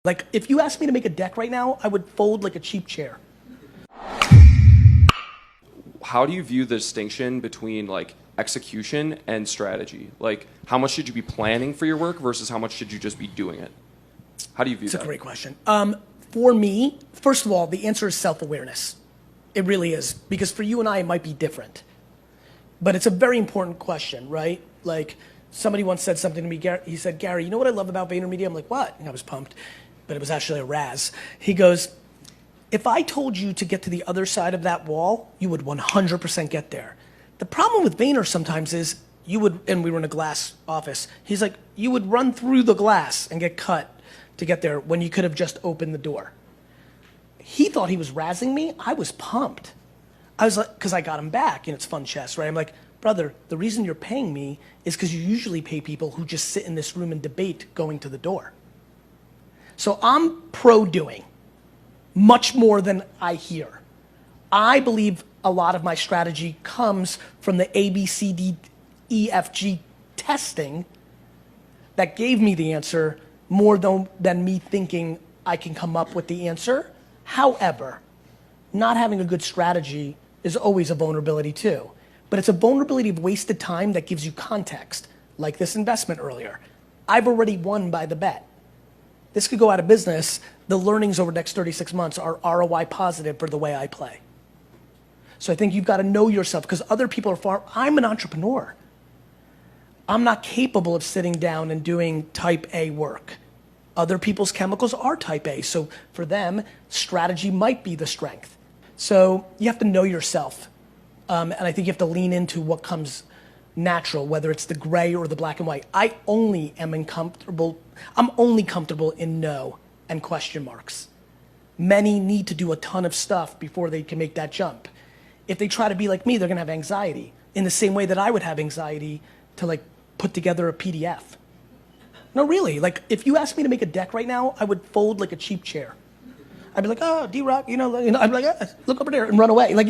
Like, if you asked me to make a deck right now, I would fold like a cheap chair. How do you view the distinction between like execution and strategy? Like, how much should you be planning for your work versus how much should you just be doing it? How do you view that? It's a great question. For me, first of all, the answer is self-awareness. It really is. Because for you and I, it might be different. But it's a very important question, right? Like, somebody once said something to me, he said, Gary, you know what I love about VaynerMedia? I'm like, what? And I was pumped. But it was actually a razz. He goes, if I told you to get to the other side of that wall, you would 100% get there. The problem with Vayner sometimes is you would, and we were in a glass office, he's like, you would run through the glass and get cut to get there when you could have just opened the door. He thought he was razzing me. I was pumped. I was like, because I got him back, it's fun chess, right? I'm like, brother, the reason you're paying me is because you usually pay people who just sit in this room and debate going to the door. So I'm pro-doing much more than I hear. I believe a lot of my strategy comes from the A, B, C, D, E, F, G testing that gave me the answer more than me thinking I can come up with the answer. However, not having a good strategy is always a vulnerability too. But it's a vulnerability of wasted time that gives you context, like this investment earlier. I've already won by the bet. This could go out of business. The learnings over the next 36 months are ROI positive for the way I play. So I think you've got to know yourself because other people are I'm an entrepreneur. I'm not capable of sitting down and doing type A work. Other people's chemicals are type A. So for them, strategy might be the strength. So you have to know yourself. And I think you have to lean into what comes natural, whether it's the gray or the black and white. I'm only comfortable in no and question marks. Many need to do a ton of stuff before they can make that jump. If they try to be like me, they're gonna have anxiety in the same way that I would have anxiety to like put together a PDF. No, really, like if you asked me to make a deck right now, I would fold like a cheap chair. I'd be like, oh, D-Rock, I'd be like, look over there and run away. Like,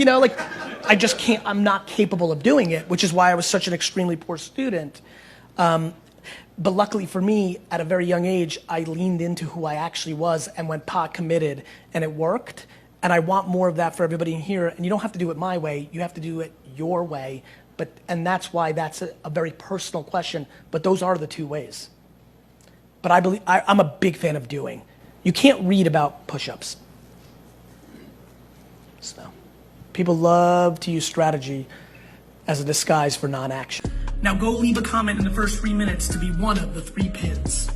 I just can't, I'm not capable of doing it, which is why I was such an extremely poor student. But luckily for me, at a very young age, I leaned into who I actually was and went pot committed, and it worked. And I want more of that for everybody in here. And you don't have to do it my way, you have to do it your way. And that's why that's a very personal question, but those are the two ways. But I believe, I'm a big fan of doing. You can't read about push-ups. So, people love to use strategy as a disguise for non-action. Now go leave a comment in the first 3 minutes to be one of the 3 pins.